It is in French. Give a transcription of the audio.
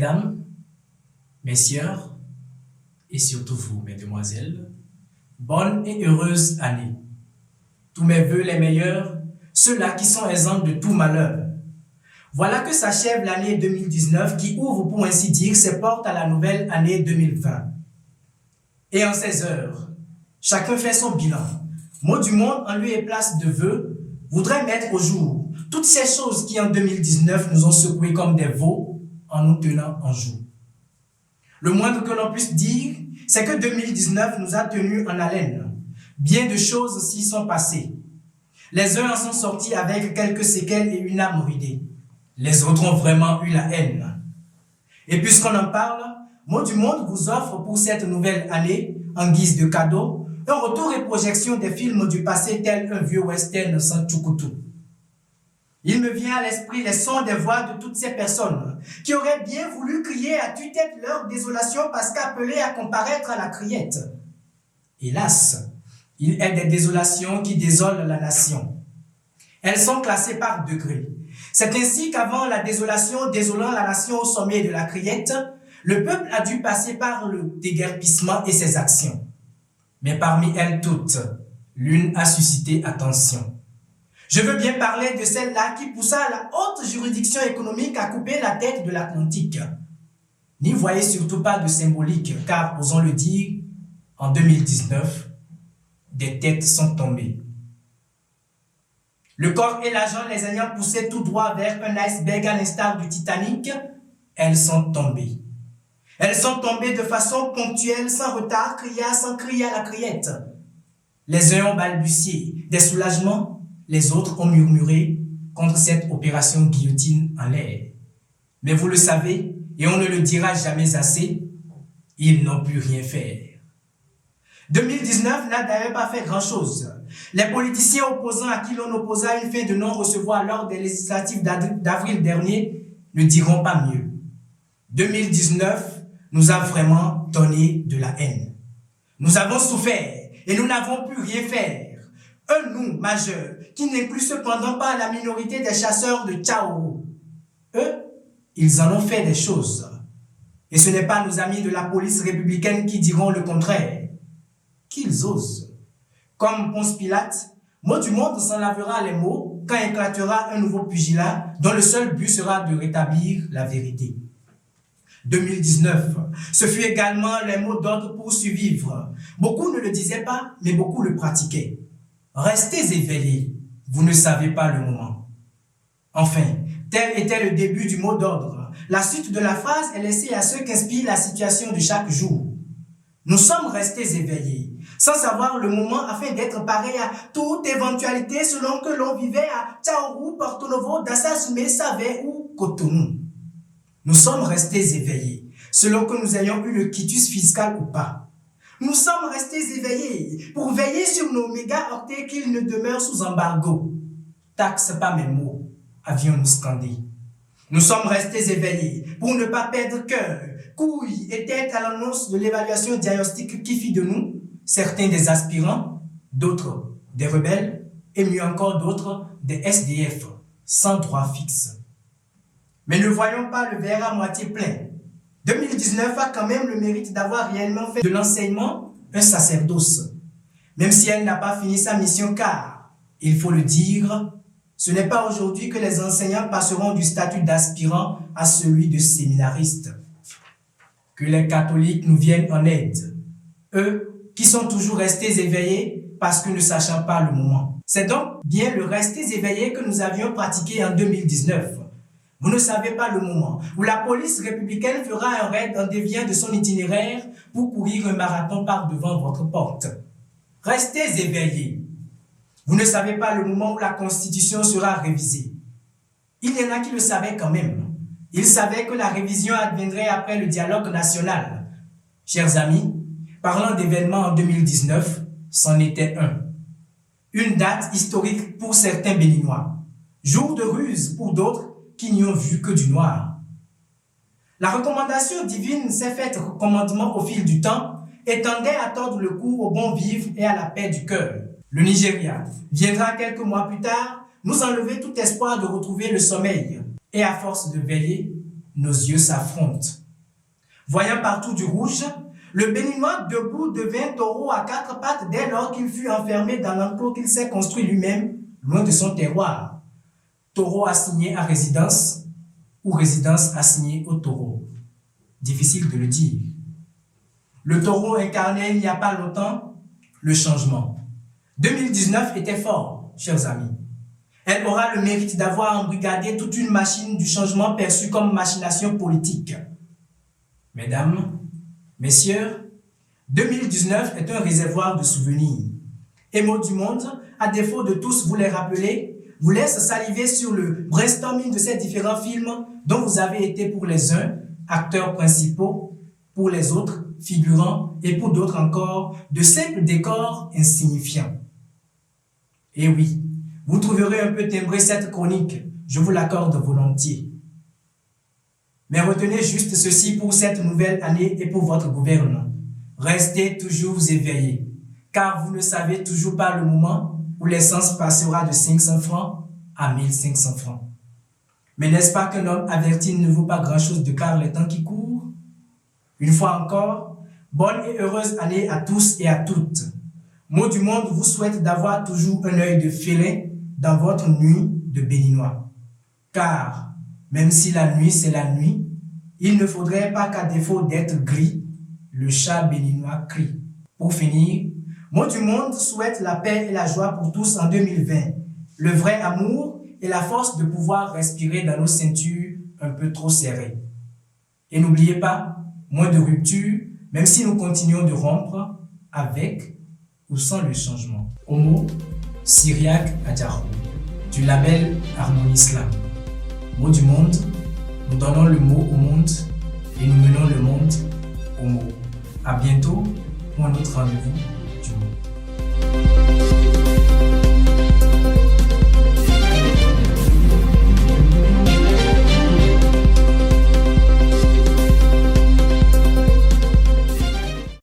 Mesdames, Messieurs, et surtout vous, mesdemoiselles, bonne et heureuse année. Tous mes vœux les meilleurs, ceux-là qui sont exempts de tout malheur. Voilà que s'achève l'année 2019 qui ouvre pour ainsi dire ses portes à la nouvelle année 2020. Et en ces heures, chacun fait son bilan. Mot du monde en lieu et place de vœux voudrait mettre au jour toutes ces choses qui en 2019 nous ont secoués comme des veaux en nous tenant en joue. Le moindre que l'on puisse dire, c'est que 2019 nous a tenus en haleine. Bien de choses s'y sont passées. Les uns en sont sortis avec quelques séquelles et une âme ridée. Les autres ont vraiment eu la haine. Et puisqu'on en parle, Mot du Monde vous offre pour cette nouvelle année, en guise de cadeau, un retour et projection des films du passé tel un vieux western sans tchoukoutou. Il me vient à l'esprit les sons des voix de toutes ces personnes qui auraient bien voulu crier à tue-tête leur désolation parce qu'appelées à comparaître à la criette. Hélas, il est des désolations qui désolent la nation. Elles sont classées par degrés. C'est ainsi qu'avant la désolation désolant la nation au sommet de la criette, le peuple a dû passer par le déguerpissement et ses actions. Mais parmi elles toutes, l'une a suscité attention. Je veux bien parler de celle-là qui poussa la haute juridiction économique à couper la tête de l'Atlantique. N'y voyez surtout pas de symbolique, car, osons le dire, en 2019, des têtes sont tombées. Le corps et l'argent les ayant poussés tout droit vers un iceberg à l'instar du Titanic, elles sont tombées. Elles sont tombées de façon ponctuelle, sans retard, criant sans crier à la criette. Les uns ont balbutié des soulagements, les autres ont murmuré contre cette opération guillotine en l'air. Mais vous le savez, et on ne le dira jamais assez, ils n'ont pu rien faire. 2019 n'a d'ailleurs pas fait grand-chose. Les politiciens opposants à qui l'on opposa une fin de non-recevoir lors des législatives d'avril dernier ne diront pas mieux. 2019 nous a vraiment donné de la haine. Nous avons souffert et nous n'avons pu rien faire. Un nous majeur qui n'inclut cependant pas la minorité des chasseurs de Tchao. Eux, ils en ont fait des choses. Et ce n'est pas nos amis de la police républicaine qui diront le contraire. Qu'ils osent. Comme Ponce Pilate, Mot du Monde s'en lavera les mots quand éclatera un nouveau pugilat dont le seul but sera de rétablir la vérité. 2019, ce fut également les mots d'ordre pour survivre. Beaucoup ne le disaient pas, mais beaucoup le pratiquaient. Restez éveillés, vous ne savez pas le moment. Enfin, tel était le début du mot d'ordre. La suite de la phrase est laissée à ceux qu'inspire la situation de chaque jour. Nous sommes restés éveillés, sans savoir le moment afin d'être parés à toute éventualité selon que l'on vivait à Tchaourou, Porto Novo, Dassasumé, Savé ou Cotonou. Nous sommes restés éveillés, selon que nous ayons eu le quitus fiscal ou pas. Nous sommes restés éveillés pour veiller sur nos méga-ortés qu'ils ne demeurent sous embargo. Taxe pas mes mots, avions-nous scandé. Nous sommes restés éveillés pour ne pas perdre cœur, couilles et tête à l'annonce de l'évaluation diagnostique qui fit de nous, certains des aspirants, d'autres des rebelles, et mieux encore d'autres des SDF, sans droit fixe. Mais ne voyons pas le verre à moitié plein. 2019 a quand même le mérite d'avoir réellement fait de l'enseignement un sacerdoce. Même si elle n'a pas fini sa mission car, il faut le dire, ce n'est pas aujourd'hui que les enseignants passeront du statut d'aspirant à celui de séminariste. Que les catholiques nous viennent en aide, eux qui sont toujours restés éveillés parce que ne sachant pas le moment. C'est donc bien le rester éveillé que nous avions pratiqué en 2019. Vous ne savez pas le moment où la police républicaine fera un raid en déviant de son itinéraire pour courir un marathon par devant votre porte. Restez éveillés. Vous ne savez pas le moment où la Constitution sera révisée. Il y en a qui le savaient quand même. Ils savaient que la révision adviendrait après le dialogue national. Chers amis, parlant d'événements en 2019, c'en était un. Une date historique pour certains Béninois. Jour de ruse pour d'autres qui n'y ont vu que du noir. La recommandation divine s'est faite commandement au fil du temps et tendait à tordre le cou au bon vivre et à la paix du cœur. Le Nigeria viendra quelques mois plus tard nous enlever tout espoir de retrouver le sommeil. Et à force de veiller, nos yeux s'affrontent. Voyant partout du rouge, le Béninois debout devint taureau à quatre pattes dès lors qu'il fut enfermé dans l'enclos qu'il s'est construit lui-même, loin de son terroir. Taureau assigné à résidence ou résidence assignée au taureau. Difficile de le dire. Le taureau incarnait il n'y a pas longtemps le changement. 2019 était fort, chers amis. Elle aura le mérite d'avoir embrigadé toute une machine du changement perçue comme machination politique. Mesdames, messieurs, 2019 est un réservoir de souvenirs. Et mots du monde, à défaut de tous vous les rappeler, vous laisse saliver sur le brainstorming de ces différents films dont vous avez été pour les uns acteurs principaux, pour les autres figurants et pour d'autres encore de simples décors insignifiants. Et oui, vous trouverez un peu timbré cette chronique, je vous l'accorde volontiers. Mais retenez juste ceci pour cette nouvelle année et pour votre gouvernement. Restez toujours éveillés, car vous ne savez toujours pas le moment où l'essence passera de 500 francs à 1500 francs. Mais n'est-ce pas qu'un homme averti ne vaut pas grand-chose de par les temps qui courent? Une fois encore, bonne et heureuse année à tous et à toutes. Mot du monde vous souhaite d'avoir toujours un œil de félin dans votre nuit de Béninois. Car, même si la nuit c'est la nuit, il ne faudrait pas qu'à défaut d'être gris, le chat béninois crie. Pour finir, Mot du monde souhaite la paix et la joie pour tous en 2020, le vrai amour et la force de pouvoir respirer dans nos ceintures un peu trop serrées. Et n'oubliez pas, moins de rupture, même si nous continuons de rompre avec ou sans le changement. Homo Syriac Adjarou, du label Harmonie Slam. Mot du monde, nous donnons le mot au monde et nous menons le monde au mot. À bientôt pour un autre rendez-vous du mot.